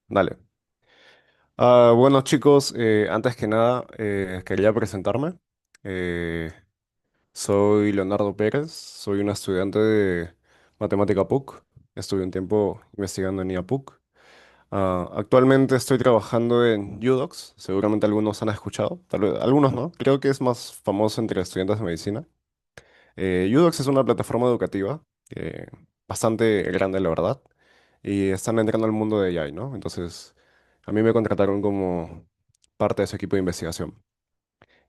Dale. Bueno, chicos, antes que nada, quería presentarme. Eh, Soy Leonardo Pérez, soy un estudiante de matemática PUC. Estuve un tiempo investigando en IAPUC. Actualmente estoy trabajando en UDOX, seguramente algunos han escuchado, tal vez algunos no. Creo que es más famoso entre estudiantes de medicina. UDOX es una plataforma educativa bastante grande, la verdad, y están entrando al mundo de AI, ¿no? Entonces, a mí me contrataron como parte de su equipo de investigación.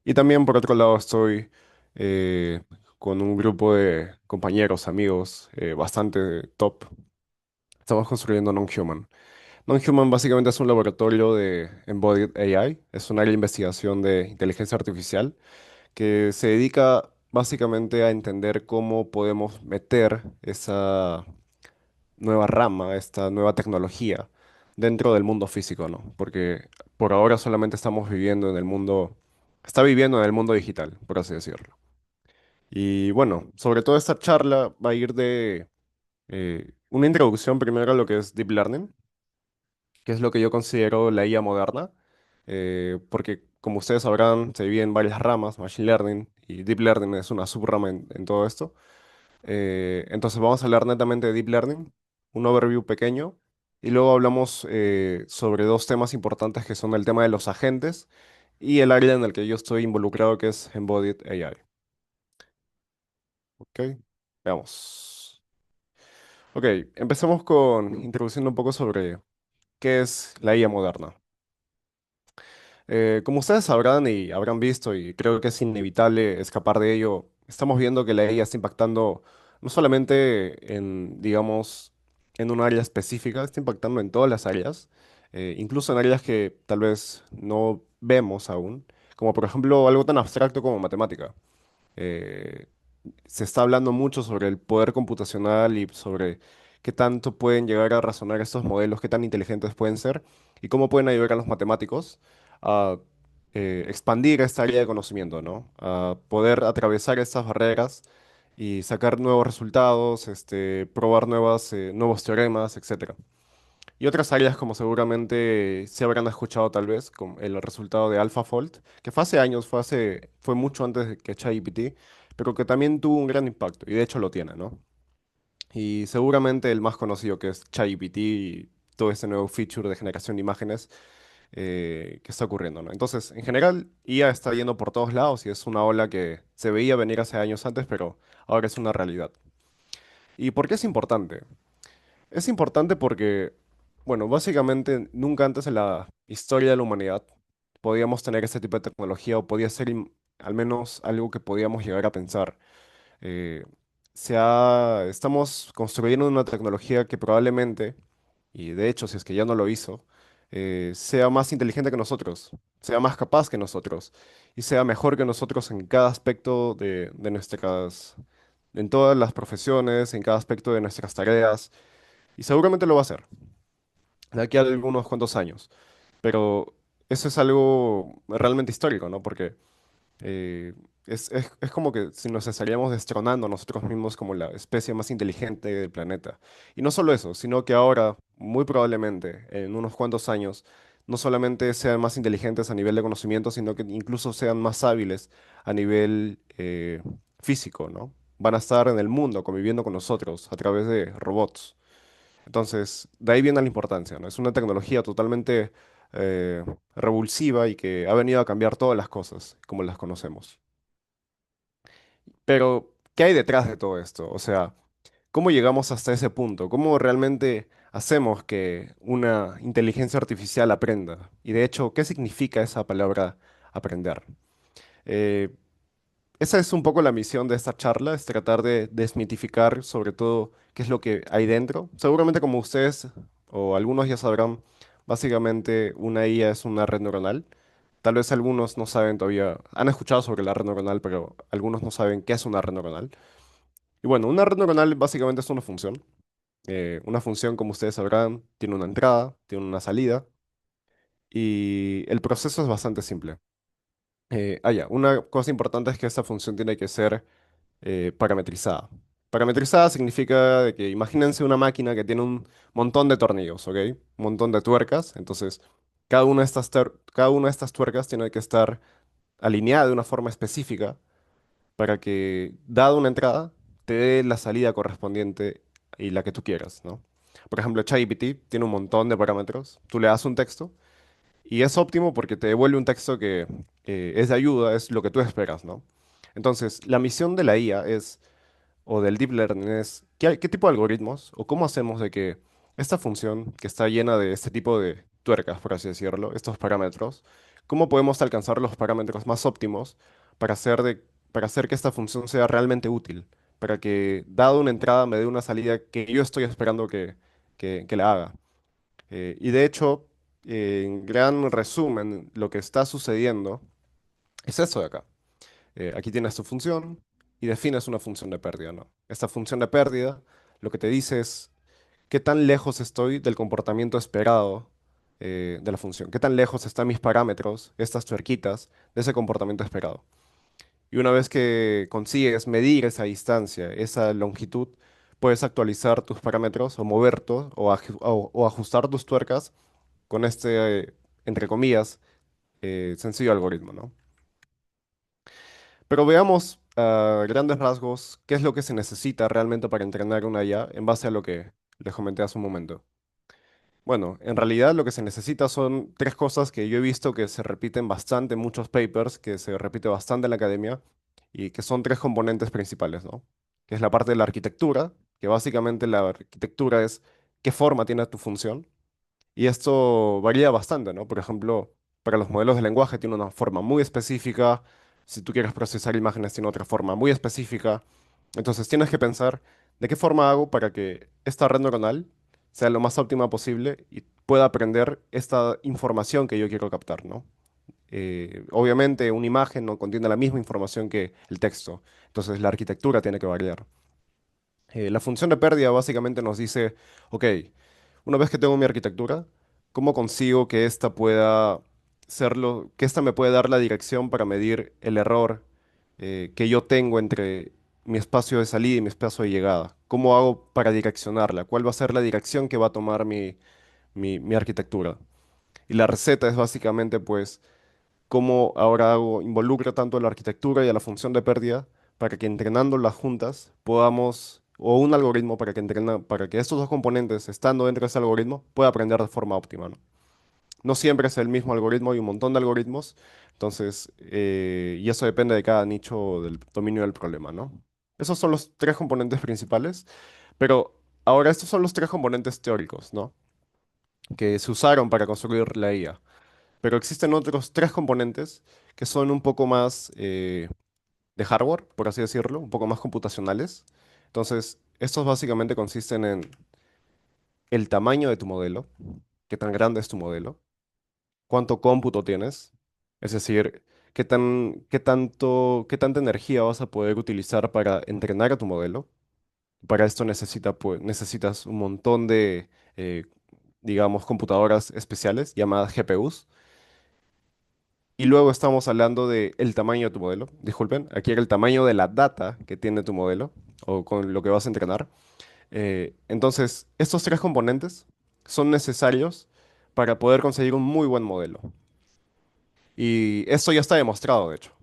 Y también, por otro lado, estoy eh, con un grupo de compañeros, amigos, bastante top. Estamos construyendo Non-Human. Non-Human básicamente es un laboratorio de Embodied AI, es un área de investigación de inteligencia artificial que se dedica básicamente a entender cómo podemos meter esa nueva rama, esta nueva tecnología dentro del mundo físico, ¿no? Porque por ahora solamente estamos viviendo en el mundo, está viviendo en el mundo digital, por así decirlo. Y bueno, sobre todo esta charla va a ir de una introducción primero a lo que es Deep Learning, que es lo que yo considero la IA moderna, porque como ustedes sabrán, se divide en varias ramas, Machine Learning y Deep Learning es una subrama en todo esto. Entonces vamos a hablar netamente de Deep Learning, un overview pequeño, y luego hablamos sobre dos temas importantes que son el tema de los agentes y el área en el que yo estoy involucrado, que es Embodied AI. Ok, veamos. Ok, empecemos con introduciendo un poco sobre qué es la IA moderna. Como ustedes sabrán y habrán visto, y creo que es inevitable escapar de ello, estamos viendo que la IA está impactando no solamente en, digamos, en un área específica, está impactando en todas las áreas, incluso en áreas que tal vez no vemos aún, como por ejemplo algo tan abstracto como matemática. Eh, Se está hablando mucho sobre el poder computacional y sobre qué tanto pueden llegar a razonar estos modelos, qué tan inteligentes pueden ser y cómo pueden ayudar a los matemáticos a expandir esta área de conocimiento, ¿no? A poder atravesar estas barreras y sacar nuevos resultados, probar nuevos teoremas, etcétera. Y otras áreas como seguramente se habrán escuchado tal vez, como el resultado de AlphaFold, que fue hace años, fue mucho antes de que ChatGPT, pero que también tuvo un gran impacto, y de hecho lo tiene, ¿no? Y seguramente el más conocido que es ChatGPT y todo este nuevo feature de generación de imágenes que está ocurriendo, ¿no? Entonces, en general, IA está yendo por todos lados y es una ola que se veía venir hace años antes, pero ahora es una realidad. ¿Y por qué es importante? Es importante porque, bueno, básicamente nunca antes en la historia de la humanidad podíamos tener este tipo de tecnología o podía ser al menos algo que podíamos llegar a pensar. Eh, Estamos construyendo una tecnología que probablemente, y de hecho si es que ya no lo hizo, sea más inteligente que nosotros, sea más capaz que nosotros y sea mejor que nosotros en cada aspecto de nuestras, en todas las profesiones, en cada aspecto de nuestras tareas. Y seguramente lo va a hacer de aquí a algunos cuantos años. Pero eso es algo realmente histórico, ¿no? Porque eh, es como que si nos estaríamos destronando a nosotros mismos como la especie más inteligente del planeta. Y no solo eso, sino que ahora, muy probablemente, en unos cuantos años, no solamente sean más inteligentes a nivel de conocimiento, sino que incluso sean más hábiles a nivel físico, ¿no? Van a estar en el mundo conviviendo con nosotros a través de robots. Entonces, de ahí viene la importancia, ¿no? Es una tecnología totalmente eh, revulsiva y que ha venido a cambiar todas las cosas como las conocemos. Pero, ¿qué hay detrás de todo esto? O sea, ¿cómo llegamos hasta ese punto? ¿Cómo realmente hacemos que una inteligencia artificial aprenda? Y de hecho, ¿qué significa esa palabra aprender? Eh, Esa es un poco la misión de esta charla, es tratar de desmitificar sobre todo qué es lo que hay dentro. Seguramente como ustedes o algunos ya sabrán, básicamente una IA es una red neuronal. Tal vez algunos no saben todavía, han escuchado sobre la red neuronal, pero algunos no saben qué es una red neuronal. Y bueno, una red neuronal básicamente es una función. Una función, como ustedes sabrán, tiene una entrada, tiene una salida y el proceso es bastante simple. Ya, una cosa importante es que esta función tiene que ser parametrizada. Parametrizada significa de que imagínense una máquina que tiene un montón de tornillos, ¿ok? Un montón de tuercas. Entonces, cada una de estas tuercas tiene que estar alineada de una forma específica para que, dada una entrada, te dé la salida correspondiente y la que tú quieras, ¿no? Por ejemplo, ChatGPT tiene un montón de parámetros. Tú le das un texto y es óptimo porque te devuelve un texto que es de ayuda, es lo que tú esperas, ¿no? Entonces, la misión de la IA es o del deep learning es qué tipo de algoritmos o cómo hacemos de que esta función que está llena de este tipo de tuercas, por así decirlo, estos parámetros, cómo podemos alcanzar los parámetros más óptimos para para hacer que esta función sea realmente útil, para que, dado una entrada, me dé una salida que yo estoy esperando que la haga. Y de hecho, en gran resumen, lo que está sucediendo es eso de acá. Aquí tienes tu función y defines una función de pérdida, ¿no? Esta función de pérdida lo que te dice es qué tan lejos estoy del comportamiento esperado de la función, qué tan lejos están mis parámetros, estas tuerquitas, de ese comportamiento esperado. Y una vez que consigues medir esa distancia, esa longitud, puedes actualizar tus parámetros o mover o ajustar tus tuercas con este, entre comillas, sencillo algoritmo, ¿no? Pero veamos a grandes rasgos qué es lo que se necesita realmente para entrenar una IA en base a lo que les comenté hace un momento. Bueno, en realidad lo que se necesita son tres cosas que yo he visto que se repiten bastante en muchos papers, que se repite bastante en la academia y que son tres componentes principales, ¿no? Que es la parte de la arquitectura, que básicamente la arquitectura es qué forma tiene tu función. Y esto varía bastante, ¿no? Por ejemplo, para los modelos de lenguaje tiene una forma muy específica. Si tú quieres procesar imágenes, tiene otra forma muy específica. Entonces tienes que pensar de qué forma hago para que esta red neuronal sea lo más óptima posible y pueda aprender esta información que yo quiero captar, ¿no? Obviamente una imagen no contiene la misma información que el texto, entonces la arquitectura tiene que variar. La función de pérdida básicamente nos dice, ok, una vez que tengo mi arquitectura, ¿cómo consigo que esta pueda que esta me puede dar la dirección para medir el error que yo tengo entre mi espacio de salida y mi espacio de llegada? ¿Cómo hago para direccionarla? ¿Cuál va a ser la dirección que va a tomar mi arquitectura? Y la receta es básicamente, pues, cómo ahora involucro tanto a la arquitectura y a la función de pérdida para que entrenándolas juntas podamos, o un algoritmo para que estos dos componentes, estando dentro de ese algoritmo, pueda aprender de forma óptima, ¿no? No siempre es el mismo algoritmo, hay un montón de algoritmos, entonces, y eso depende de cada nicho del dominio del problema, ¿no? Esos son los tres componentes principales, pero ahora estos son los tres componentes teóricos, ¿no? Que se usaron para construir la IA. Pero existen otros tres componentes que son un poco más de hardware, por así decirlo, un poco más computacionales. Entonces, estos básicamente consisten en el tamaño de tu modelo, qué tan grande es tu modelo, cuánto cómputo tienes, es decir, qué tanta energía vas a poder utilizar para entrenar a tu modelo. Para esto necesitas un montón de, digamos, computadoras especiales llamadas GPUs. Y luego estamos hablando del tamaño de tu modelo. Disculpen, aquí era el tamaño de la data que tiene tu modelo o con lo que vas a entrenar. Entonces, estos tres componentes son necesarios para poder conseguir un muy buen modelo. Y esto ya está demostrado, de hecho.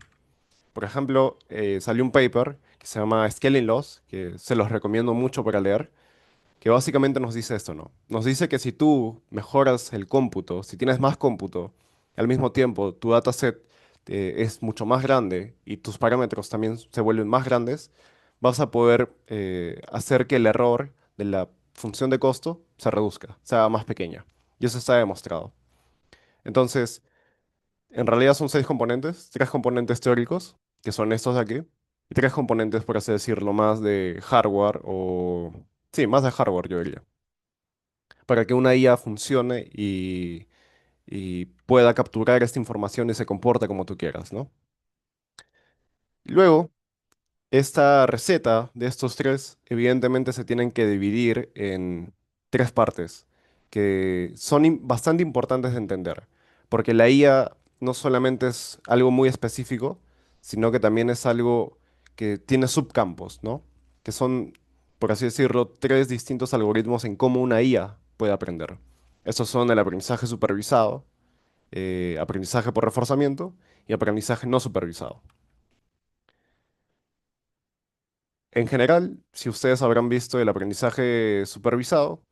Por ejemplo, salió un paper que se llama Scaling Laws, que se los recomiendo mucho para leer, que básicamente nos dice esto, ¿no? Nos dice que si tú mejoras el cómputo, si tienes más cómputo, al mismo tiempo tu dataset es mucho más grande y tus parámetros también se vuelven más grandes, vas a poder hacer que el error de la función de costo se reduzca, sea más pequeña. Y eso está demostrado. Entonces, en realidad son seis componentes, tres componentes teóricos, que son estos de aquí, y tres componentes, por así decirlo, más de hardware o... Sí, más de hardware, yo diría para que una IA funcione y pueda capturar esta información y se comporte como tú quieras, ¿no? Luego, esta receta de estos tres, evidentemente se tienen que dividir en tres partes que son bastante importantes de entender, porque la IA no solamente es algo muy específico, sino que también es algo que tiene subcampos, ¿no? que son, por así decirlo, tres distintos algoritmos en cómo una IA puede aprender. Estos son el aprendizaje supervisado, aprendizaje por reforzamiento y aprendizaje no supervisado. En general, si ustedes habrán visto el aprendizaje supervisado,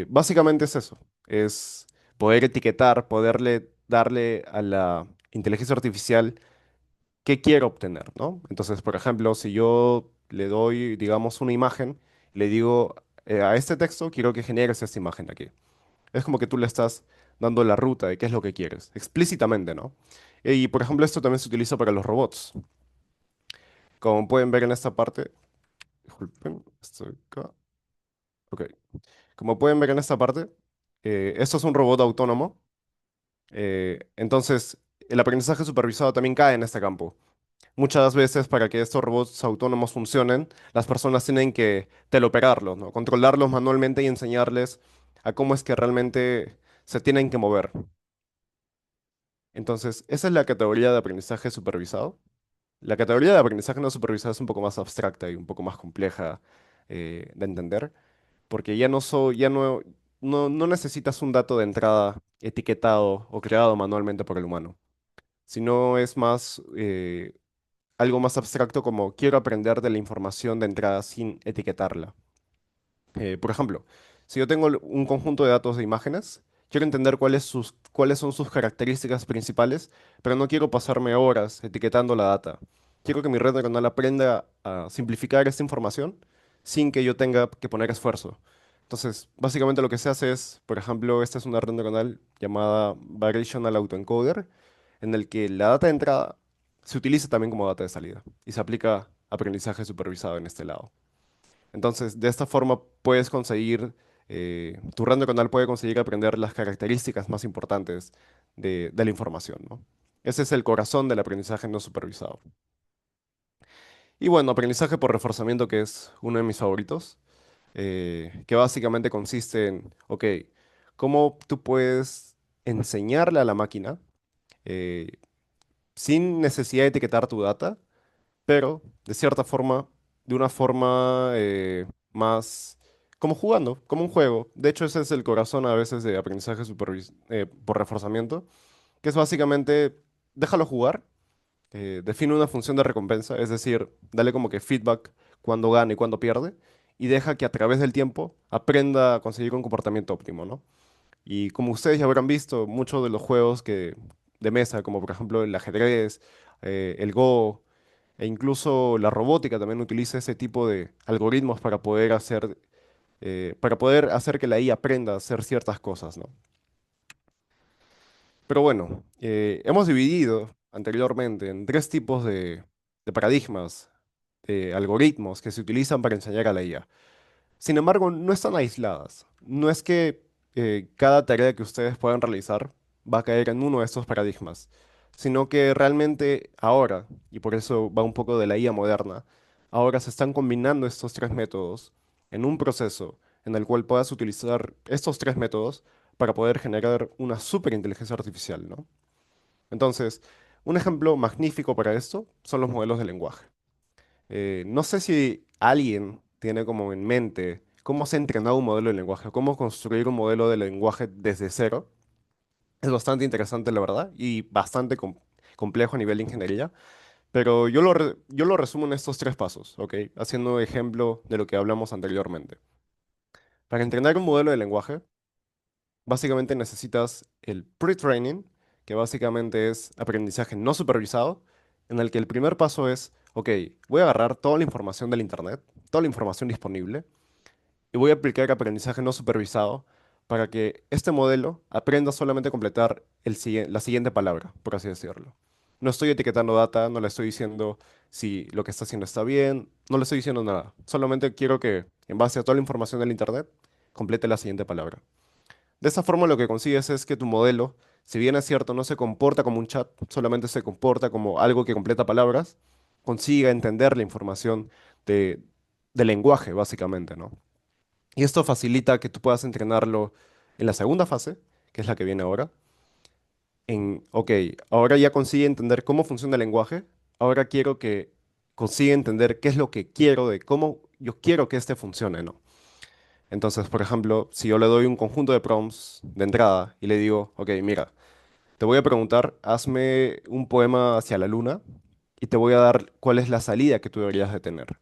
básicamente es eso, es poder etiquetar, poderle darle a la inteligencia artificial qué quiero obtener, ¿no? Entonces, por ejemplo, si yo le doy, digamos, una imagen, le digo, a este texto quiero que generes esta imagen de aquí. Es como que tú le estás dando la ruta de qué es lo que quieres, explícitamente, ¿no? Y, por ejemplo, esto también se utiliza para los robots. Como pueden ver en esta parte, disculpen, estoy acá. Ok. Como pueden ver en esta parte, esto es un robot autónomo. Entonces, el aprendizaje supervisado también cae en este campo. Muchas veces para que estos robots autónomos funcionen, las personas tienen que teleoperarlos, ¿no? Controlarlos manualmente y enseñarles a cómo es que realmente se tienen que mover. Entonces, esa es la categoría de aprendizaje supervisado. La categoría de aprendizaje no supervisado es un poco más abstracta y un poco más compleja de entender, porque ya no necesitas un dato de entrada etiquetado o creado manualmente por el humano, sino es más algo más abstracto como quiero aprender de la información de entrada sin etiquetarla. Por ejemplo, si yo tengo un conjunto de datos de imágenes, quiero entender cuáles son sus características principales, pero no quiero pasarme horas etiquetando la data. Quiero que mi red neuronal aprenda a simplificar esta información sin que yo tenga que poner esfuerzo. Entonces, básicamente lo que se hace es, por ejemplo, esta es una red neuronal llamada Variational Autoencoder, en el que la data de entrada se utiliza también como data de salida y se aplica aprendizaje supervisado en este lado. Entonces, de esta forma puedes conseguir, tu red neuronal puede conseguir aprender las características más importantes de la información, ¿no? Ese es el corazón del aprendizaje no supervisado. Y bueno, aprendizaje por reforzamiento, que es uno de mis favoritos, que básicamente consiste en, ok, cómo tú puedes enseñarle a la máquina, eh, sin necesidad de etiquetar tu data, pero de cierta forma, de una forma más como jugando, como un juego. De hecho, ese es el corazón a veces de aprendizaje por reforzamiento, que es básicamente déjalo jugar, define una función de recompensa, es decir, dale como que feedback cuando gana y cuando pierde, y deja que a través del tiempo aprenda a conseguir un comportamiento óptimo, ¿no? Y como ustedes ya habrán visto, muchos de los juegos de mesa, como por ejemplo el ajedrez, el Go, e incluso la robótica también utiliza ese tipo de algoritmos para poder hacer que la IA aprenda a hacer ciertas cosas, ¿no? Pero bueno, hemos dividido anteriormente en tres tipos de paradigmas, de algoritmos que se utilizan para enseñar a la IA. Sin embargo, no están aisladas. No es que cada tarea que ustedes puedan realizar va a caer en uno de estos paradigmas, sino que realmente ahora, y por eso va un poco de la IA moderna, ahora se están combinando estos tres métodos en un proceso en el cual puedas utilizar estos tres métodos para poder generar una superinteligencia artificial, ¿no? Entonces, un ejemplo magnífico para esto son los modelos de lenguaje. No sé si alguien tiene como en mente cómo se ha entrenado un modelo de lenguaje, cómo construir un modelo de lenguaje desde cero. Es bastante interesante, la verdad, y bastante complejo a nivel de ingeniería, pero yo lo resumo en estos tres pasos, ¿ok? Haciendo ejemplo de lo que hablamos anteriormente. Para entrenar un modelo de lenguaje, básicamente necesitas el pre-training, que básicamente es aprendizaje no supervisado, en el que el primer paso es, ok, voy a agarrar toda la información del Internet, toda la información disponible, y voy a aplicar aprendizaje no supervisado para que este modelo aprenda solamente a completar la siguiente palabra, por así decirlo. No estoy etiquetando data, no le estoy diciendo si lo que está haciendo está bien, no le estoy diciendo nada. Solamente quiero que, en base a toda la información del Internet, complete la siguiente palabra. De esa forma lo que consigues es que tu modelo, si bien es cierto, no se comporta como un chat, solamente se comporta como algo que completa palabras, consiga entender la información de, del lenguaje, básicamente, ¿no? Y esto facilita que tú puedas entrenarlo en la segunda fase, que es la que viene ahora, ok, ahora ya consigue entender cómo funciona el lenguaje, ahora quiero que consigue entender qué es lo que quiero, de cómo yo quiero que este funcione, ¿no? Entonces, por ejemplo, si yo le doy un conjunto de prompts de entrada y le digo, ok, mira, te voy a preguntar, hazme un poema hacia la luna y te voy a dar cuál es la salida que tú deberías de tener.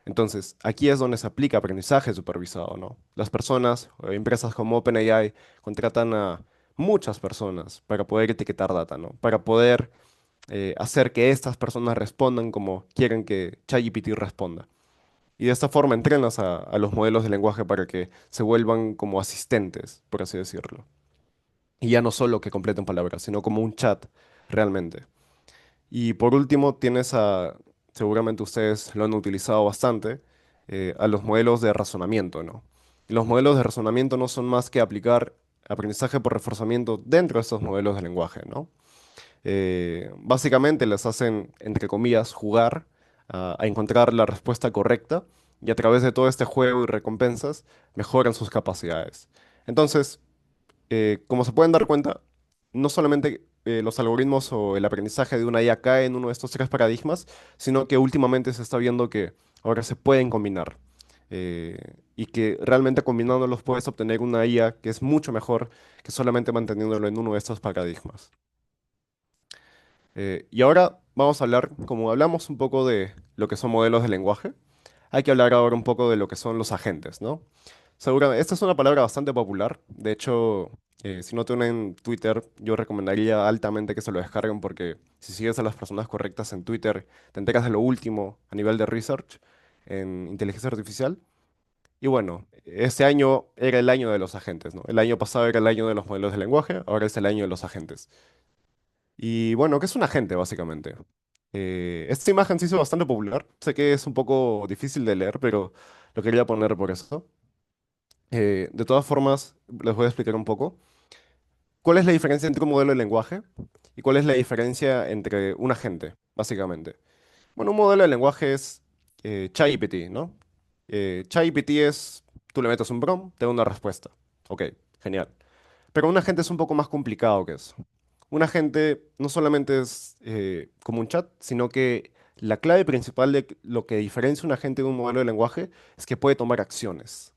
Entonces, aquí es donde se aplica aprendizaje supervisado, ¿no? Las personas o empresas como OpenAI contratan a muchas personas para poder etiquetar data, ¿no? Para poder hacer que estas personas respondan como quieren que ChatGPT responda. Y de esta forma entrenas a los modelos de lenguaje para que se vuelvan como asistentes, por así decirlo. Y ya no solo que completen palabras, sino como un chat realmente. Y por último, seguramente ustedes lo han utilizado bastante, a los modelos de razonamiento, ¿no? Y los modelos de razonamiento no son más que aplicar aprendizaje por reforzamiento dentro de estos modelos de lenguaje, ¿no? Básicamente les hacen, entre comillas, jugar a encontrar la respuesta correcta y a través de todo este juego y recompensas mejoran sus capacidades. Entonces, como se pueden dar cuenta, no solamente los algoritmos o el aprendizaje de una IA cae en uno de estos tres paradigmas, sino que últimamente se está viendo que ahora se pueden combinar. Y que realmente combinándolos puedes obtener una IA que es mucho mejor que solamente manteniéndolo en uno de estos paradigmas. Y ahora vamos a hablar, como hablamos un poco de lo que son modelos de lenguaje, hay que hablar ahora un poco de lo que son los agentes, ¿no? Seguramente, esta es una palabra bastante popular. De hecho, si no tienen Twitter, yo recomendaría altamente que se lo descarguen porque si sigues a las personas correctas en Twitter, te enteras de lo último a nivel de research en inteligencia artificial. Y bueno, este año era el año de los agentes, ¿no? El año pasado era el año de los modelos de lenguaje, ahora es el año de los agentes. Y bueno, ¿qué es un agente, básicamente? Esta imagen se hizo bastante popular. Sé que es un poco difícil de leer, pero lo quería poner por eso. De todas formas, les voy a explicar un poco. ¿Cuál es la diferencia entre un modelo de lenguaje y cuál es la diferencia entre un agente, básicamente? Bueno, un modelo de lenguaje es ChatGPT, ¿no? ChatGPT es, tú le metes un prompt, te da una respuesta. Ok, genial. Pero un agente es un poco más complicado que eso. Un agente no solamente es como un chat, sino que la clave principal de lo que diferencia un agente de un modelo de lenguaje es que puede tomar acciones.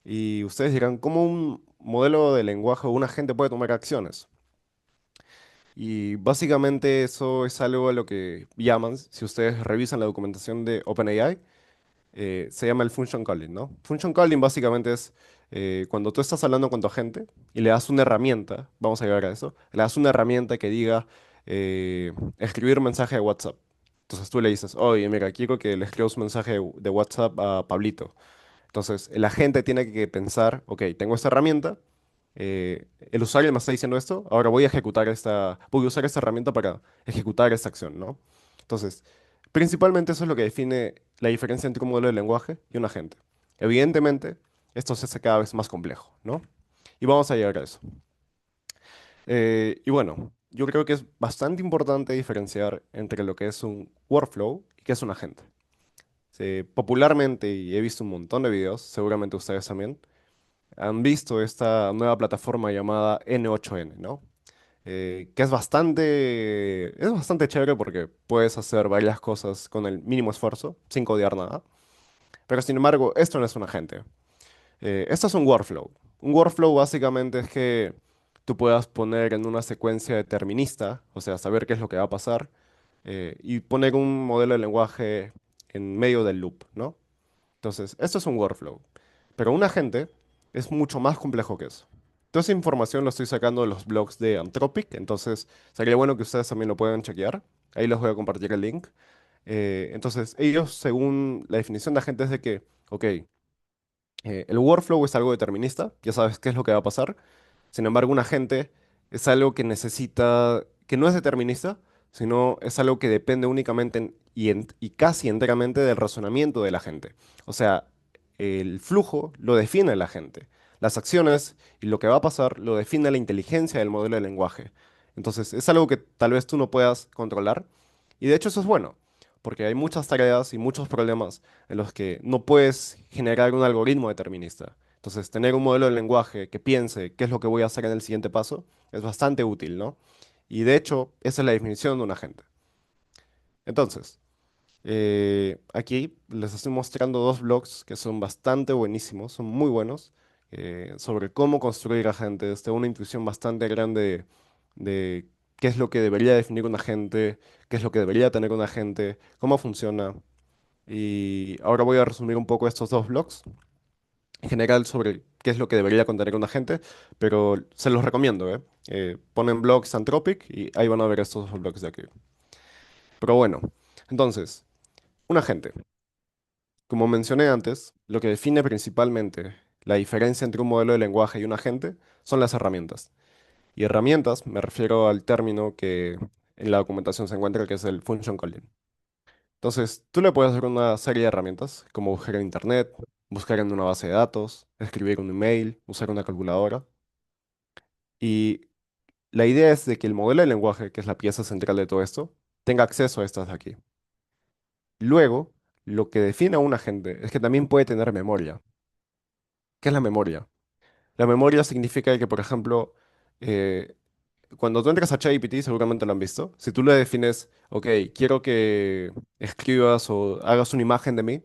Y ustedes dirán, ¿cómo un modelo de lenguaje o un agente puede tomar acciones? Y básicamente eso es algo a lo que llaman, si ustedes revisan la documentación de OpenAI, se llama el function calling, ¿no? Function calling básicamente es cuando tú estás hablando con tu agente y le das una herramienta, vamos a llegar a eso, le das una herramienta que diga escribir mensaje de WhatsApp. Entonces tú le dices, oye, mira, quiero que le escribas un mensaje de WhatsApp a Pablito. Entonces, el agente tiene que pensar, ok, tengo esta herramienta, el usuario me está diciendo esto, ahora voy a usar esta herramienta para ejecutar esta acción, ¿no? Entonces, principalmente eso es lo que define la diferencia entre un modelo de lenguaje y un agente. Evidentemente, esto se hace cada vez más complejo, ¿no? Y vamos a llegar a eso. Y bueno, yo creo que es bastante importante diferenciar entre lo que es un workflow y qué es un agente. Popularmente, y he visto un montón de videos, seguramente ustedes también, han visto esta nueva plataforma llamada N8N, ¿no? Que es bastante chévere porque puedes hacer varias cosas con el mínimo esfuerzo, sin codear nada. Pero sin embargo, esto no es un agente. Esto es un workflow. Un workflow básicamente es que tú puedas poner en una secuencia determinista, o sea, saber qué es lo que va a pasar, y poner un modelo de lenguaje en medio del loop, ¿no? Entonces, esto es un workflow. Pero un agente es mucho más complejo que eso. Toda esa información lo estoy sacando de los blogs de Anthropic, entonces sería bueno que ustedes también lo puedan chequear. Ahí les voy a compartir el link. Entonces, ellos, según la definición de agente, es de que, ok, el workflow es algo determinista, ya sabes qué es lo que va a pasar. Sin embargo, un agente es algo que necesita, que no es determinista, sino es algo que depende únicamente y casi enteramente del razonamiento de la gente. O sea, el flujo lo define la gente. Las acciones y lo que va a pasar lo define la inteligencia del modelo de lenguaje. Entonces, es algo que tal vez tú no puedas controlar. Y de hecho eso es bueno, porque hay muchas tareas y muchos problemas en los que no puedes generar un algoritmo determinista. Entonces, tener un modelo de lenguaje que piense qué es lo que voy a hacer en el siguiente paso es bastante útil, ¿no? Y de hecho, esa es la definición de un agente. Entonces, Aquí les estoy mostrando dos blogs que son bastante buenísimos, son muy buenos, sobre cómo construir agentes. Tengo una intuición bastante grande de qué es lo que debería definir un agente, qué es lo que debería tener un agente, cómo funciona. Y ahora voy a resumir un poco estos dos blogs, en general sobre qué es lo que debería contener un agente, pero se los recomiendo, ¿eh? Ponen blogs Anthropic y ahí van a ver estos dos blogs de aquí. Pero bueno, entonces, un agente. Como mencioné antes, lo que define principalmente la diferencia entre un modelo de lenguaje y un agente son las herramientas. Y herramientas me refiero al término que en la documentación se encuentra, que es el function calling. Entonces, tú le puedes hacer una serie de herramientas, como buscar en internet, buscar en una base de datos, escribir un email, usar una calculadora. Y la idea es de que el modelo de lenguaje, que es la pieza central de todo esto, tenga acceso a estas de aquí. Luego, lo que define a un agente es que también puede tener memoria. ¿Qué es la memoria? La memoria significa que, por ejemplo, eh, cuando tú entras a ChatGPT, seguramente lo han visto. Si tú le defines, ok, quiero que escribas o hagas una imagen de mí,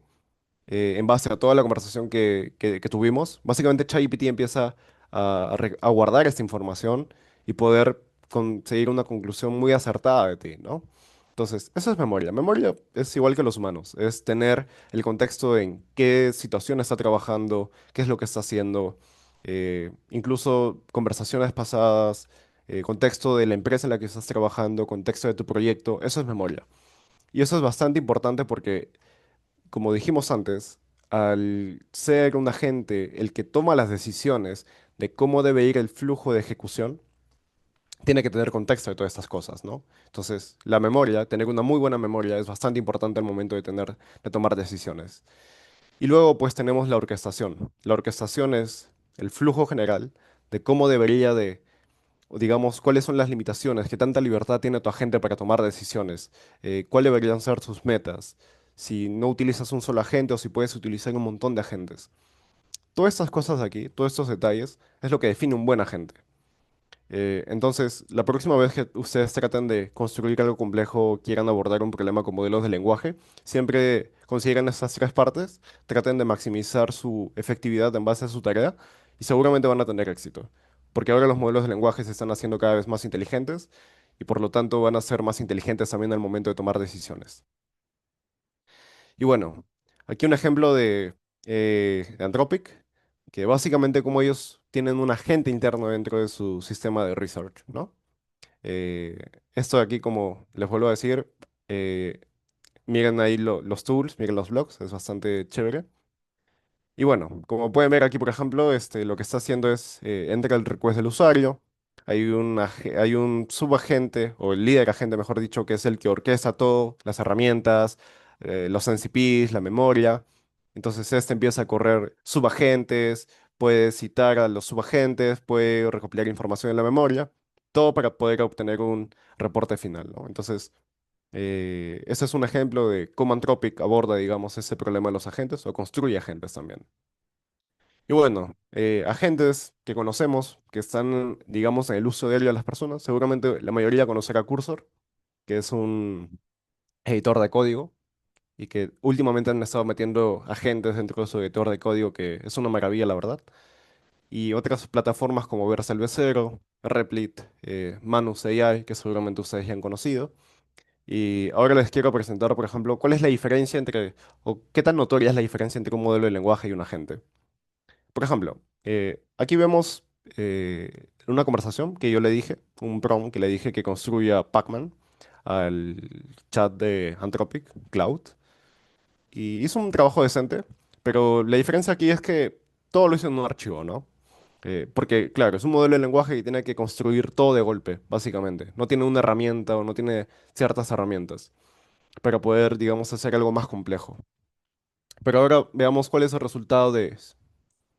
en base a toda la conversación que tuvimos, básicamente ChatGPT empieza a guardar esta información y poder conseguir una conclusión muy acertada de ti, ¿no? Entonces, eso es memoria. Memoria es igual que los humanos, es tener el contexto en qué situación está trabajando, qué es lo que está haciendo, incluso conversaciones pasadas, contexto de la empresa en la que estás trabajando, contexto de tu proyecto, eso es memoria. Y eso es bastante importante porque como dijimos antes, al ser un agente el que toma las decisiones de cómo debe ir el flujo de ejecución, tiene que tener contexto de todas estas cosas, ¿no? Entonces, la memoria, tener una muy buena memoria es bastante importante al momento de tomar decisiones. Y luego, pues tenemos la orquestación. La orquestación es el flujo general de cómo debería de, o digamos, cuáles son las limitaciones, qué tanta libertad tiene tu agente para tomar decisiones, cuáles deberían ser sus metas, si no utilizas un solo agente o si puedes utilizar un montón de agentes. Todas estas cosas de aquí, todos estos detalles, es lo que define un buen agente. Entonces, la próxima vez que ustedes traten de construir algo complejo, quieran abordar un problema con modelos de lenguaje, siempre consideren estas tres partes, traten de maximizar su efectividad en base a su tarea y seguramente van a tener éxito. Porque ahora los modelos de lenguaje se están haciendo cada vez más inteligentes y por lo tanto van a ser más inteligentes también al momento de tomar decisiones. Y bueno, aquí un ejemplo de Anthropic, que básicamente como ellos tienen un agente interno dentro de su sistema de research, ¿no? Eh, Esto de aquí, como les vuelvo a decir, eh, miren ahí los tools, miren los blogs, es bastante chévere. Y bueno, como pueden ver aquí, por ejemplo, lo que está haciendo es, entra el request del usuario, hay un subagente, o el líder agente, mejor dicho, que es el que orquesta todo, las herramientas, los NCPs, la memoria. Entonces este empieza a correr subagentes, puede citar a los subagentes, puede recopilar información en la memoria, todo para poder obtener un reporte final, ¿no? Entonces, ese es un ejemplo de cómo Anthropic aborda, digamos, ese problema de los agentes o construye agentes también. Y bueno, agentes que conocemos, que están, digamos, en el uso diario de las personas, seguramente la mayoría conocerá Cursor, que es un editor de código y que últimamente han estado metiendo agentes dentro de su editor de código, que es una maravilla, la verdad. Y otras plataformas como Vercel V0, Replit, Manus AI, que seguramente ustedes ya han conocido. Y ahora les quiero presentar, por ejemplo, cuál es la diferencia entre, o qué tan notoria es la diferencia entre un modelo de lenguaje y un agente. Por ejemplo, aquí vemos una conversación que yo le dije, un prompt que le dije que construya Pacman al chat de Anthropic Cloud. Y hizo un trabajo decente, pero la diferencia aquí es que todo lo hizo en un archivo, ¿no? Porque, claro, es un modelo de lenguaje y tiene que construir todo de golpe, básicamente. No tiene una herramienta o no tiene ciertas herramientas para poder, digamos, hacer algo más complejo. Pero ahora veamos cuál es el resultado de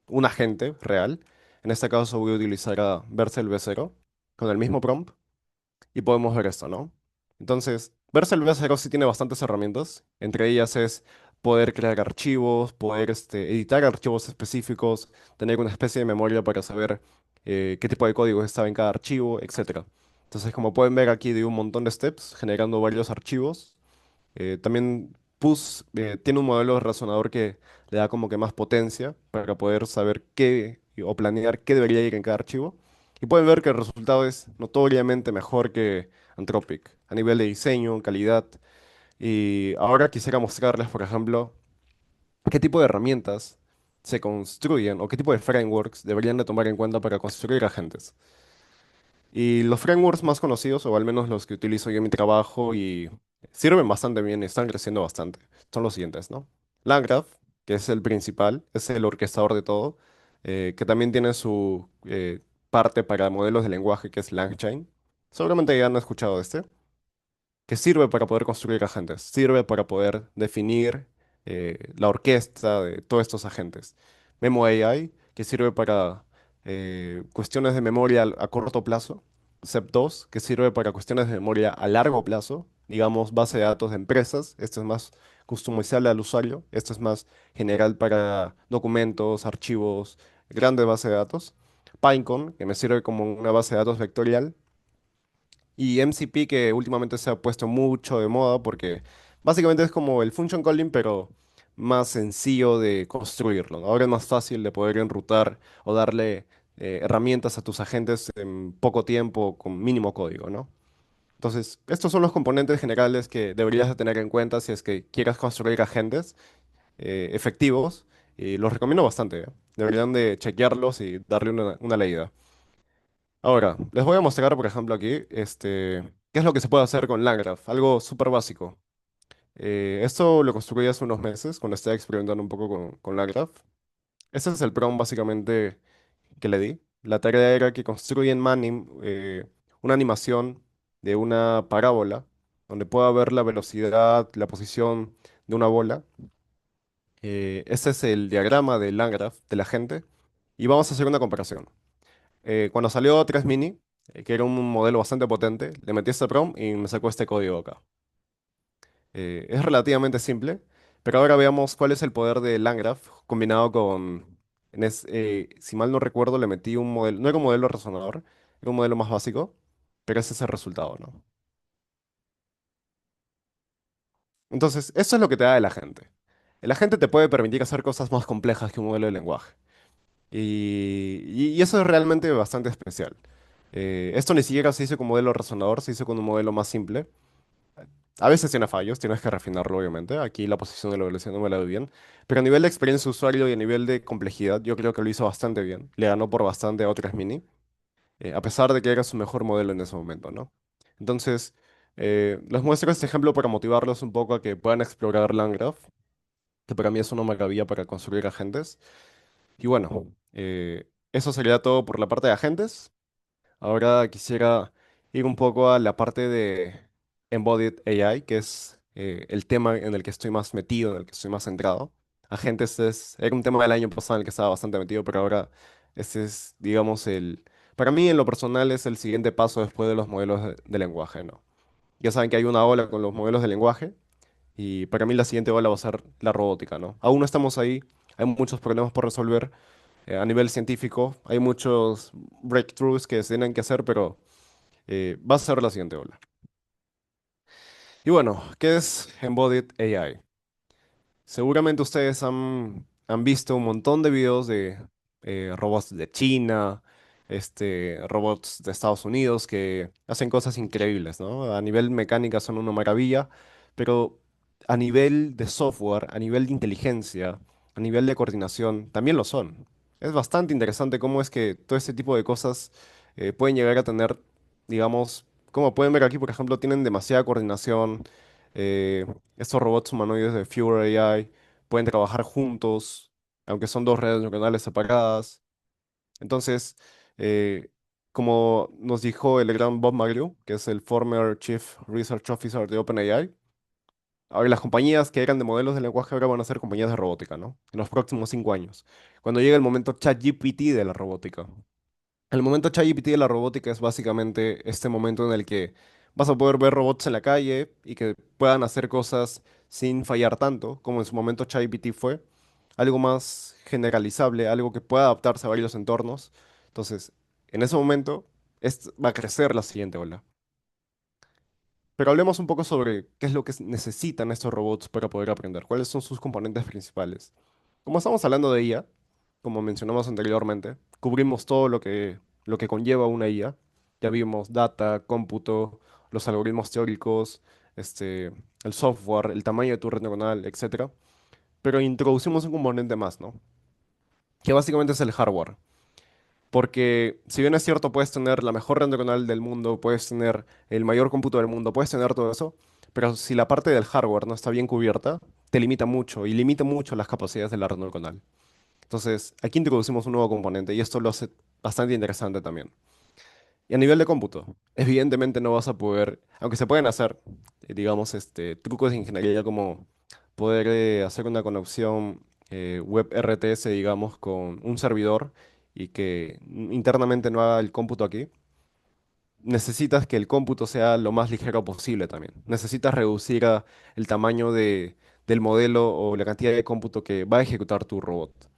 un agente real. En este caso voy a utilizar a Vercel V0 con el mismo prompt y podemos ver esto, ¿no? Entonces, Vercel V0 sí tiene bastantes herramientas. Entre ellas es poder crear archivos, poder editar archivos específicos, tener una especie de memoria para saber qué tipo de código estaba en cada archivo, etcétera. Entonces, como pueden ver aquí, de un montón de steps generando varios archivos. También tiene un modelo de razonador que le da como que más potencia para poder saber qué o planear qué debería ir en cada archivo. Y pueden ver que el resultado es notoriamente mejor que Anthropic a nivel de diseño, calidad. Y ahora quisiera mostrarles, por ejemplo, qué tipo de herramientas se construyen o qué tipo de frameworks deberían de tomar en cuenta para construir agentes. Y los frameworks más conocidos, o al menos los que utilizo yo en mi trabajo y sirven bastante bien y están creciendo bastante, son los siguientes, ¿no? LangGraph, que es el principal, es el orquestador de todo, que también tiene su parte para modelos de lenguaje, que es LangChain. Seguramente ya han escuchado de este que sirve para poder construir agentes, sirve para poder definir la orquesta de todos estos agentes. Memo AI, que sirve para cuestiones de memoria a corto plazo. CEP2, que sirve para cuestiones de memoria a largo plazo, digamos base de datos de empresas. Esto es más customizable al usuario, esto es más general para documentos, archivos, grandes bases de datos. Pinecone, que me sirve como una base de datos vectorial y MCP que últimamente se ha puesto mucho de moda porque básicamente es como el function calling, pero más sencillo de construirlo, ¿no? Ahora es más fácil de poder enrutar o darle herramientas a tus agentes en poco tiempo con mínimo código, ¿no? Entonces, estos son los componentes generales que deberías de tener en cuenta si es que quieras construir agentes efectivos y los recomiendo bastante, ¿eh? Deberían de chequearlos y darle una leída. Ahora, les voy a mostrar, por ejemplo, aquí, qué es lo que se puede hacer con LangGraph, algo súper básico. Esto lo construí hace unos meses, cuando estaba experimentando un poco con LangGraph. Este es el prompt, básicamente, que le di. La tarea era que construya en Manim una animación de una parábola, donde pueda ver la velocidad, la posición de una bola. Este es el diagrama de LangGraph de la gente, y vamos a hacer una comparación. Cuando salió 3 Mini, que era un modelo bastante potente, le metí este prompt y me sacó este código acá. Es relativamente simple, pero ahora veamos cuál es el poder de LangGraph combinado con, si mal no recuerdo, le metí un modelo, no era un modelo razonador, era un modelo más básico, pero ese es el resultado, ¿no? Entonces, esto es lo que te da el agente. El agente te puede permitir hacer cosas más complejas que un modelo de lenguaje. Y eso es realmente bastante especial. Esto ni siquiera se hizo con modelo razonador, se hizo con un modelo más simple. A veces tiene fallos, tienes que refinarlo, obviamente. Aquí la posición de la evaluación no me la doy bien. Pero a nivel de experiencia de usuario y a nivel de complejidad, yo creo que lo hizo bastante bien. Le ganó por bastante a otras Mini, a pesar de que era su mejor modelo en ese momento, ¿no? Entonces, les muestro este ejemplo para motivarlos un poco a que puedan explorar LangGraph, que para mí es una maravilla para construir agentes. Y bueno, eso sería todo por la parte de agentes. Ahora quisiera ir un poco a la parte de Embodied AI, que es el tema en el que estoy más metido, en el que estoy más centrado. Agentes era un tema del año pasado en el que estaba bastante metido, pero ahora este es, digamos, para mí en lo personal es el siguiente paso después de los modelos de lenguaje, ¿no? Ya saben que hay una ola con los modelos de lenguaje y para mí la siguiente ola va a ser la robótica, ¿no? Aún no estamos ahí, hay muchos problemas por resolver a nivel científico, hay muchos breakthroughs que se tienen que hacer, pero va a ser la siguiente ola. Y bueno, ¿qué es Embodied AI? Seguramente ustedes han visto un montón de videos de robots de China, robots de Estados Unidos que hacen cosas increíbles, ¿no? A nivel mecánica son una maravilla, pero a nivel de software, a nivel de inteligencia, a nivel de coordinación, también lo son. Es bastante interesante cómo es que todo este tipo de cosas pueden llegar a tener, digamos, como pueden ver aquí, por ejemplo, tienen demasiada coordinación. eh, Estos robots humanoides de Fury AI pueden trabajar juntos, aunque son dos redes neuronales separadas. Entonces, eh, como nos dijo el gran Bob Magriu, que es el former Chief Research Officer de OpenAI, ahora las compañías que eran de modelos de lenguaje ahora van a ser compañías de robótica, ¿no? En los próximos 5 años. Cuando llegue el momento ChatGPT de la robótica. El momento ChatGPT de la robótica es básicamente este momento en el que vas a poder ver robots en la calle y que puedan hacer cosas sin fallar tanto, como en su momento ChatGPT fue. Algo más generalizable, algo que pueda adaptarse a varios entornos. Entonces, en ese momento va a crecer la siguiente ola. Pero hablemos un poco sobre qué es lo que necesitan estos robots para poder aprender, cuáles son sus componentes principales. Como estamos hablando de IA, como mencionamos anteriormente, cubrimos todo lo que conlleva una IA. Ya vimos data, cómputo, los algoritmos teóricos, el software, el tamaño de tu red neuronal, etcétera. Pero introducimos un componente más, ¿no? Que básicamente es el hardware. Porque si bien es cierto, puedes tener la mejor red neuronal del mundo, puedes tener el mayor cómputo del mundo, puedes tener todo eso, pero si la parte del hardware no está bien cubierta, te limita mucho y limita mucho las capacidades de la red neuronal. Entonces, aquí introducimos un nuevo componente y esto lo hace bastante interesante también. Y a nivel de cómputo, evidentemente no vas a poder, aunque se pueden hacer, digamos, trucos de ingeniería como poder hacer una conexión web RTS, digamos, con un servidor y que internamente no haga el cómputo aquí, necesitas que el cómputo sea lo más ligero posible también. Necesitas reducir el tamaño del modelo o la cantidad de cómputo que va a ejecutar tu robot.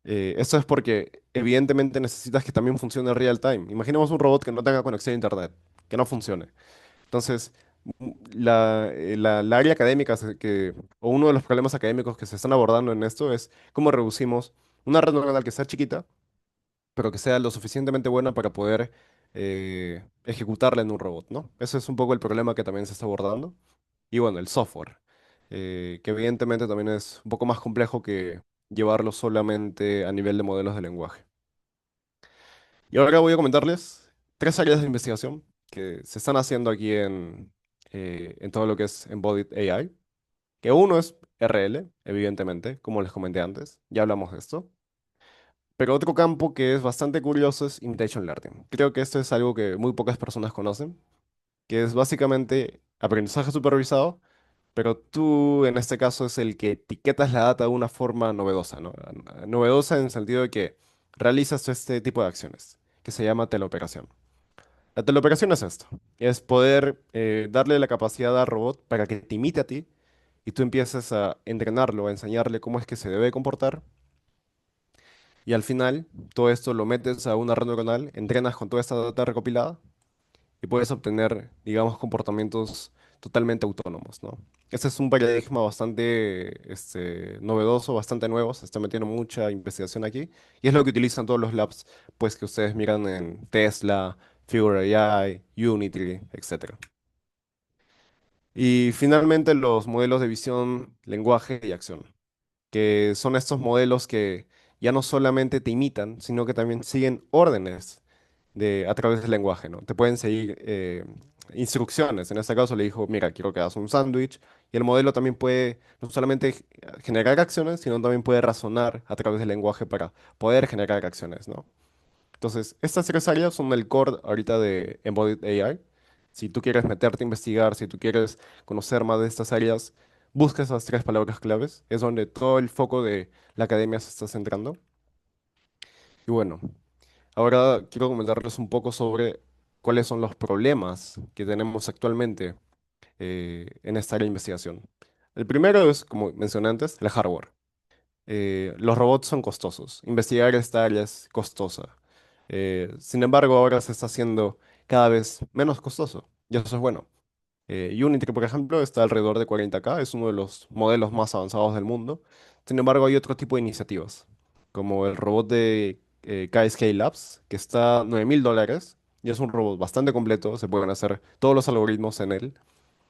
Esto es porque evidentemente necesitas que también funcione real time. Imaginemos un robot que no tenga conexión a internet, que no funcione. Entonces, la área académica o uno de los problemas académicos que se están abordando en esto es cómo reducimos una red neuronal que sea chiquita, pero que sea lo suficientemente buena para poder ejecutarla en un robot, ¿no? Ese es un poco el problema que también se está abordando. Y bueno, el software, que evidentemente también es un poco más complejo que llevarlo solamente a nivel de modelos de lenguaje. Y ahora voy a comentarles tres áreas de investigación que se están haciendo aquí en todo lo que es Embodied AI, que uno es RL, evidentemente, como les comenté antes, ya hablamos de esto. Pero otro campo que es bastante curioso es Imitation Learning. Creo que esto es algo que muy pocas personas conocen, que es básicamente aprendizaje supervisado, pero tú en este caso es el que etiquetas la data de una forma novedosa, ¿no? Novedosa en el sentido de que realizas este tipo de acciones, que se llama teleoperación. La teleoperación es esto, es poder darle la capacidad al robot para que te imite a ti y tú empieces a entrenarlo, a enseñarle cómo es que se debe comportar y al final todo esto lo metes a una red neuronal, entrenas con toda esta data recopilada y puedes obtener, digamos, comportamientos totalmente autónomos, ¿no? Este es un paradigma bastante novedoso, bastante nuevo, se está metiendo mucha investigación aquí y es lo que utilizan todos los labs, pues que ustedes miran en Tesla, Figure AI, Unity, etcétera. Y finalmente los modelos de visión, lenguaje y acción, que son estos modelos que ya no solamente te imitan, sino que también siguen órdenes a través del lenguaje, ¿no? Te pueden seguir instrucciones. En este caso le dijo, mira, quiero que hagas un sándwich. Y el modelo también puede no solamente generar acciones, sino también puede razonar a través del lenguaje para poder generar acciones, ¿no? Entonces, estas tres áreas son el core ahorita de Embodied AI. Si tú quieres meterte a investigar, si tú quieres conocer más de estas áreas, busca esas tres palabras claves. Es donde todo el foco de la academia se está centrando. Y bueno, ahora quiero comentarles un poco sobre cuáles son los problemas que tenemos actualmente en esta área de investigación. El primero es, como mencioné antes, el hardware. Los robots son costosos. Investigar esta área es costosa. Sin embargo, ahora se está haciendo cada vez menos costoso. Y eso es bueno. Unity, por ejemplo, está alrededor de 40K, es uno de los modelos más avanzados del mundo. Sin embargo, hay otro tipo de iniciativas, como el robot de KSK Labs, que está a $9.000 y es un robot bastante completo, se pueden hacer todos los algoritmos en él.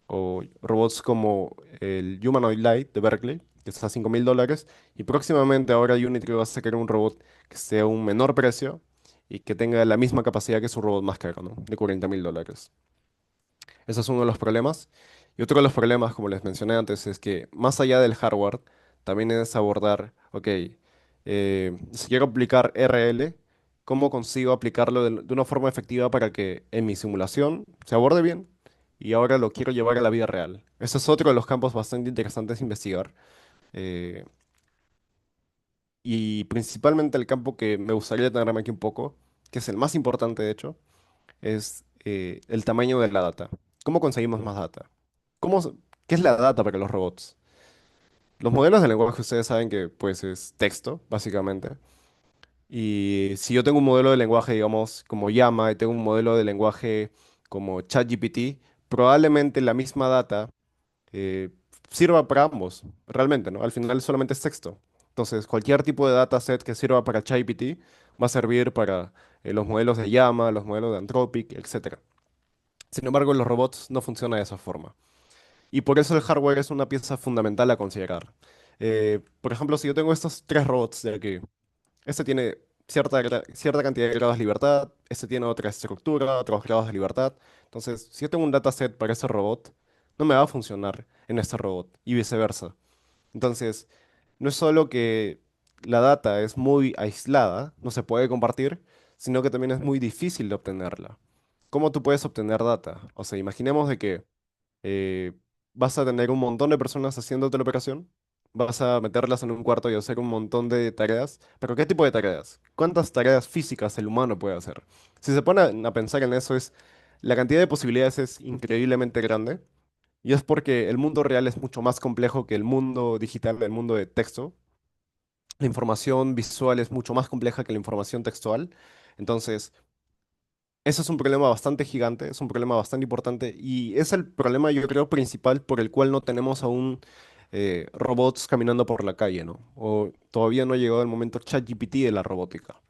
O robots como el Humanoid Light de Berkeley, que está a $5.000. Y próximamente ahora Unity va a sacar un robot que esté a un menor precio y que tenga la misma capacidad que su robot más caro, ¿no? De $40.000. Ese es uno de los problemas. Y otro de los problemas, como les mencioné antes, es que más allá del hardware, también es abordar, ok, si quiero aplicar RL, ¿cómo consigo aplicarlo de una forma efectiva para que en mi simulación se aborde bien? Y ahora lo quiero llevar a la vida real. Ese es otro de los campos bastante interesantes de investigar. eh, y principalmente el campo que me gustaría detenerme aquí un poco, que es el más importante de hecho, es el tamaño de la data. ¿Cómo conseguimos más data? ¿Cómo, s- ¿Qué es la data para los robots? Los modelos de lenguaje ustedes saben que pues es texto, básicamente. Y si yo tengo un modelo de lenguaje, digamos, como Llama, y tengo un modelo de lenguaje como ChatGPT, probablemente la misma data eh, sirva para ambos, realmente, ¿no? Al final solamente es texto. Entonces, cualquier tipo de dataset que sirva para ChatGPT va a servir para los modelos de Llama, los modelos de Anthropic, etcétera. Sin embargo, en los robots no funciona de esa forma. Y por eso el hardware es una pieza fundamental a considerar. Por ejemplo, si yo tengo estos tres robots de aquí, este tiene cierta cantidad de grados de libertad, este tiene otra estructura, otros grados de libertad. Entonces, si yo tengo un dataset para ese robot, no me va a funcionar en este robot y viceversa. Entonces, no es solo que la data es muy aislada, no se puede compartir, sino que también es muy difícil de obtenerla. ¿Cómo tú puedes obtener data? O sea, imaginemos de que eh, vas a tener un montón de personas haciéndote la operación, vas a meterlas en un cuarto y hacer un montón de tareas, pero ¿qué tipo de tareas? ¿Cuántas tareas físicas el humano puede hacer? Si se pone a pensar en eso, la cantidad de posibilidades es increíblemente grande, y es porque el mundo real es mucho más complejo que el mundo digital, el mundo de texto. La información visual es mucho más compleja que la información textual. Entonces, ese es un problema bastante gigante, es un problema bastante importante y es el problema, yo creo, principal por el cual no tenemos aún robots caminando por la calle, ¿no? O todavía no ha llegado el momento ChatGPT de la robótica.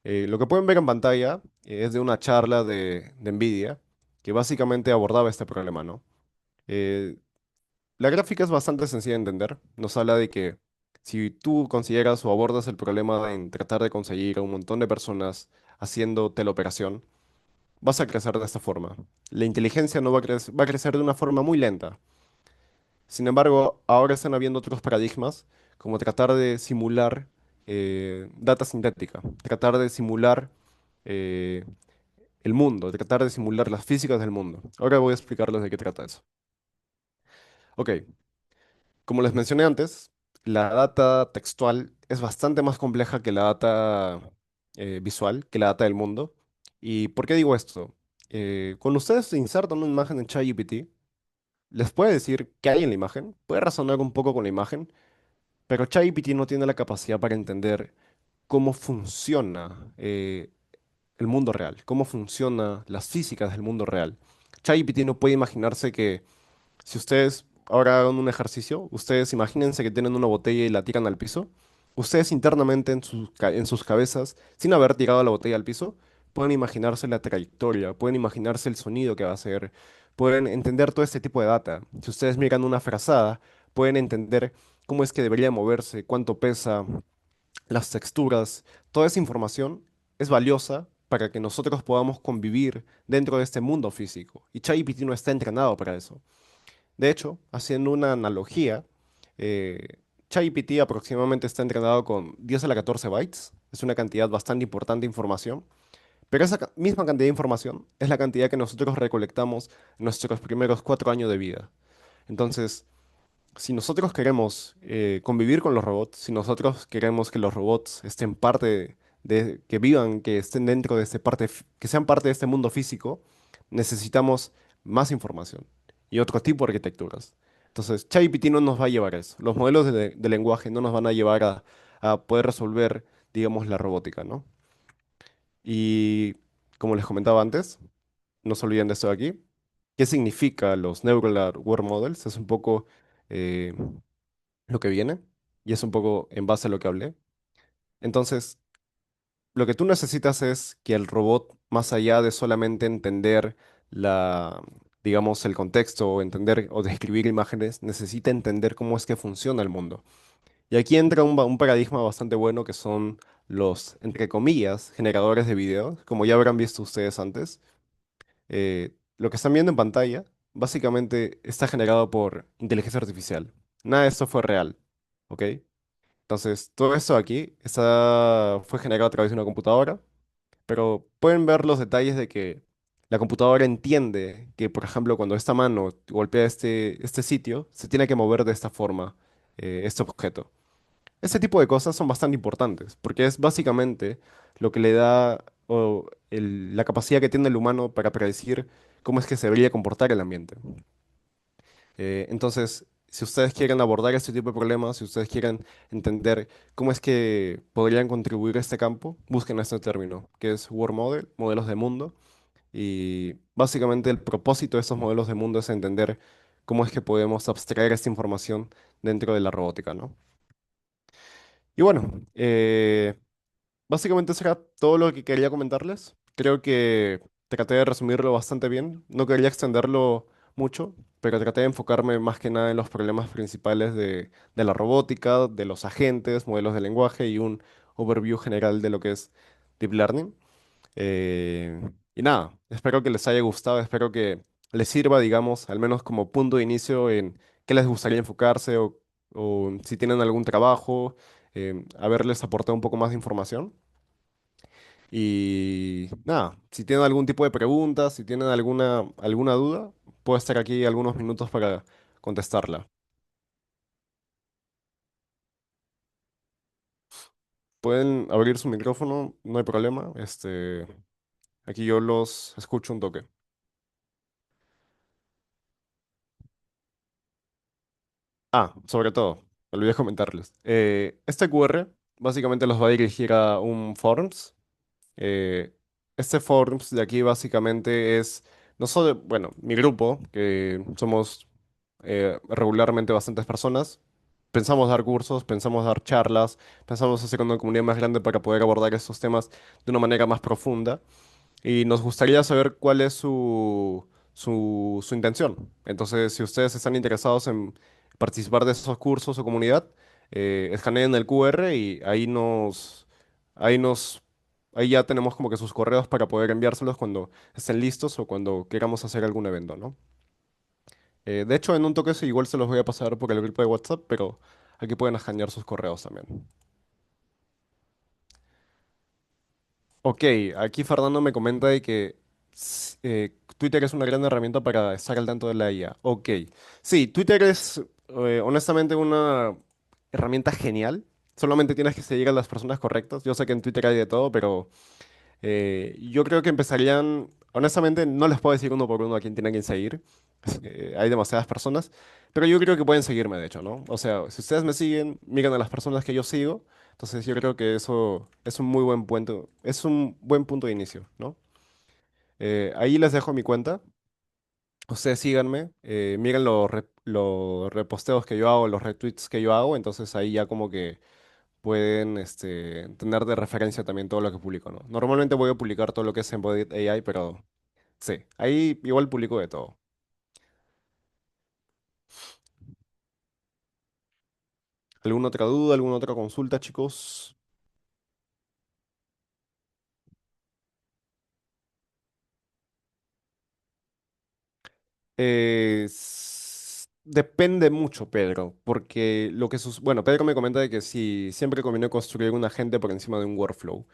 Lo que pueden ver en pantalla es de una charla de NVIDIA que básicamente abordaba este problema, ¿no? Eh, la gráfica es bastante sencilla de entender. Nos habla de que si tú consideras o abordas el problema en tratar de conseguir a un montón de personas haciendo teleoperación, vas a crecer de esta forma. La inteligencia no va a crecer de una forma muy lenta. Sin embargo, ahora están habiendo otros paradigmas, como tratar de simular data sintética, tratar de simular eh, el mundo, tratar de simular las físicas del mundo. Ahora voy a explicarles de qué trata eso. Ok, como les mencioné antes, la data textual es bastante más compleja que la data visual, que la data del mundo. ¿Y por qué digo esto? Cuando ustedes insertan una imagen en ChatGPT, les puede decir qué hay en la imagen, puede razonar un poco con la imagen, pero ChatGPT no tiene la capacidad para entender cómo funciona el mundo real, cómo funcionan las físicas del mundo real. ChatGPT no puede imaginarse que si ustedes ahora hagan un ejercicio, ustedes imagínense que tienen una botella y la tiran al piso. Ustedes internamente en sus cabezas, sin haber tirado la botella al piso, pueden imaginarse la trayectoria, pueden imaginarse el sonido que va a hacer, pueden entender todo este tipo de data. Si ustedes miran una frazada, pueden entender cómo es que debería moverse, cuánto pesa, las texturas, toda esa información es valiosa para que nosotros podamos convivir dentro de este mundo físico. Y ChatGPT no está entrenado para eso. De hecho, haciendo una analogía, ChatGPT aproximadamente está entrenado con 10 a la 14 bytes. Es una cantidad bastante importante de información. Pero esa misma cantidad de información es la cantidad que nosotros recolectamos en nuestros primeros 4 años de vida. Entonces, si nosotros queremos convivir con los robots, si nosotros queremos que los robots estén que vivan, que estén dentro de que sean parte de este mundo físico, necesitamos más información y otro tipo de arquitecturas. Entonces, ChatGPT no nos va a llevar a eso. Los modelos de lenguaje no nos van a llevar a poder resolver, digamos, la robótica, ¿no? Y como les comentaba antes, no se olviden de esto de aquí. ¿Qué significa los Neural World Models? Es un poco eh, lo que viene y es un poco en base a lo que hablé. Entonces, lo que tú necesitas es que el robot, más allá de solamente entender digamos, el contexto o entender o describir imágenes, necesita entender cómo es que funciona el mundo. Y aquí entra un paradigma bastante bueno que son los, entre comillas, generadores de video, como ya habrán visto ustedes antes. Lo que están viendo en pantalla básicamente está generado por inteligencia artificial. Nada de esto fue real, ¿ok? Entonces, todo esto aquí fue generado a través de una computadora, pero pueden ver los detalles de que la computadora entiende que, por ejemplo, cuando esta mano golpea este sitio, se tiene que mover de esta forma este objeto. Ese tipo de cosas son bastante importantes, porque es básicamente lo que le da la capacidad que tiene el humano para predecir cómo es que se debería comportar el ambiente. Entonces, si ustedes quieren abordar este tipo de problemas, si ustedes quieren entender cómo es que podrían contribuir a este campo, busquen este término, que es World Model, modelos de mundo. Y básicamente el propósito de estos modelos de mundo es entender cómo es que podemos abstraer esta información dentro de la robótica, ¿no? Y bueno, básicamente eso era todo lo que quería comentarles. Creo que traté de resumirlo bastante bien. No quería extenderlo mucho, pero traté de enfocarme más que nada en los problemas principales de la robótica, de los agentes, modelos de lenguaje y un overview general de lo que es Deep Learning. Eh, y nada, espero que les haya gustado, espero que les sirva, digamos, al menos como punto de inicio en qué les gustaría enfocarse o si tienen algún trabajo, haberles aportado un poco más de información. Y nada, si tienen algún tipo de preguntas, si tienen alguna duda, puedo estar aquí algunos minutos para contestarla. Pueden abrir su micrófono, no hay problema. Aquí yo los escucho un toque. Ah, sobre todo, me olvidé comentarles. Este QR básicamente los va a dirigir a un forms. Eh, este forms de aquí básicamente es, no solo, bueno, mi grupo, que somos regularmente bastantes personas, pensamos dar cursos, pensamos dar charlas, pensamos hacer una comunidad más grande para poder abordar estos temas de una manera más profunda. Y nos gustaría saber cuál es su intención. Entonces, si ustedes están interesados en participar de esos cursos o comunidad, escaneen el QR y ahí nos, ahí ya tenemos como que sus correos para poder enviárselos cuando estén listos o cuando queramos hacer algún evento, ¿no? De hecho, en un toque sí, igual se los voy a pasar por el grupo de WhatsApp, pero aquí pueden escanear sus correos también. Ok, aquí Fernando me comenta de que Twitter es una gran herramienta para estar al tanto de la IA. Ok, sí, Twitter es honestamente una herramienta genial. Solamente tienes que seguir a las personas correctas. Yo sé que en Twitter hay de todo, pero yo creo que empezarían, honestamente, no les puedo decir uno por uno a quién tienen que seguir. Hay demasiadas personas, pero yo creo que pueden seguirme, de hecho, ¿no? O sea, si ustedes me siguen, miren a las personas que yo sigo. Entonces yo creo que eso es un muy buen punto, es un buen punto de inicio, ¿no? Ahí les dejo mi cuenta. Ustedes síganme, miren los reposteos que yo hago, los retweets que yo hago, entonces ahí ya como que pueden tener de referencia también todo lo que publico, ¿no? Normalmente voy a publicar todo lo que es Embodied AI, pero sí, ahí igual publico de todo. ¿Alguna otra duda, alguna otra consulta, chicos? Depende mucho, Pedro, porque bueno, Pedro me comenta de que sí, siempre conviene construir un agente por encima de un workflow.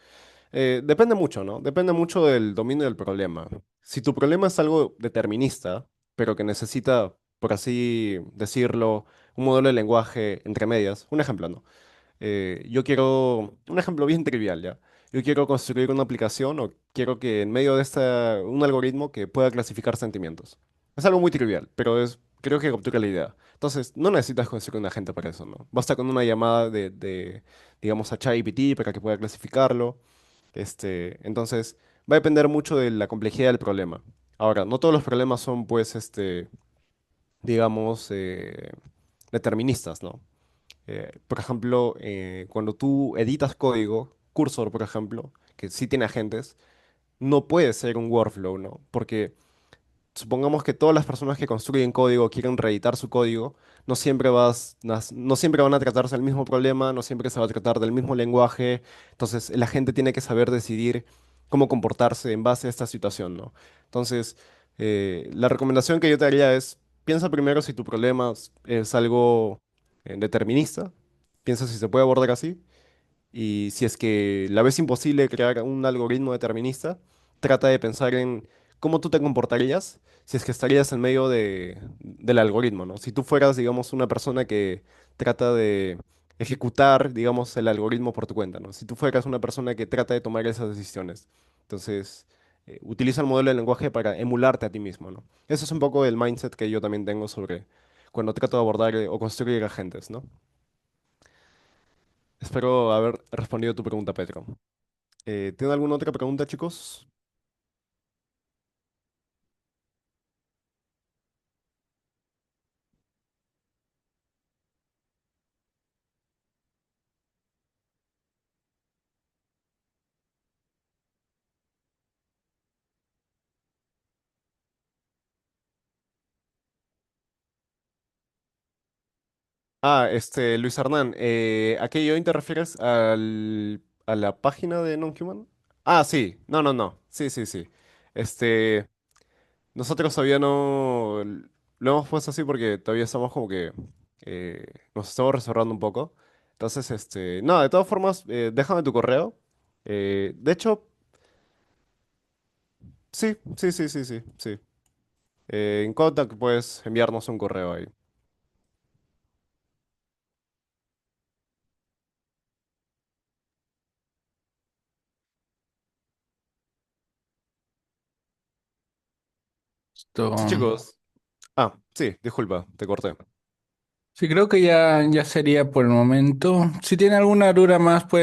Depende mucho, ¿no? Depende mucho del dominio del problema. Si tu problema es algo determinista, pero que necesita, por así decirlo, un modelo de lenguaje entre medias, un ejemplo, ¿no? Yo quiero, un ejemplo bien trivial, ¿ya? Yo quiero construir una aplicación o quiero que en medio de un algoritmo que pueda clasificar sentimientos. Es algo muy trivial, pero creo que captura la idea. Entonces, no necesitas construir un agente para eso, ¿no? Basta con una llamada digamos, a ChatGPT para que pueda clasificarlo. Entonces, va a depender mucho de la complejidad del problema. Ahora, no todos los problemas son, pues, digamos, deterministas, ¿no? Por ejemplo, cuando tú editas código, Cursor, por ejemplo, que sí tiene agentes, no puede ser un workflow, ¿no? Porque supongamos que todas las personas que construyen código quieren reeditar su código, no siempre van a tratarse del mismo problema, no siempre se va a tratar del mismo lenguaje, entonces la gente tiene que saber decidir cómo comportarse en base a esta situación, ¿no? Entonces, la recomendación que yo te haría es, piensa primero si tu problema es algo determinista, piensa si se puede abordar así, y si es que la ves imposible crear un algoritmo determinista, trata de pensar en cómo tú te comportarías si es que estarías en medio del algoritmo, ¿no? Si tú fueras, digamos, una persona que trata de ejecutar, digamos, el algoritmo por tu cuenta, ¿no? Si tú fueras una persona que trata de tomar esas decisiones. Entonces, utiliza el modelo de lenguaje para emularte a ti mismo, ¿no? Eso es un poco el mindset que yo también tengo sobre cuando trato de abordar o construir agentes, ¿no? Espero haber respondido tu pregunta, Pedro. ¿Tienen alguna otra pregunta, chicos? Luis Hernán, ¿a qué join te refieres? ¿A la página de Nonhuman? Ah, sí, no, no, no, sí, sí, sí. Este, Nosotros todavía no lo hemos puesto así porque todavía estamos como que nos estamos reservando un poco. Entonces, no, de todas formas, déjame tu correo. De hecho, sí, sí, sí, sí, sí, sí. En Contact puedes enviarnos un correo ahí. Sí, Esto- chicos. Sí, disculpa, te corté. Sí, creo que ya sería por el momento. Si tiene alguna duda más, pues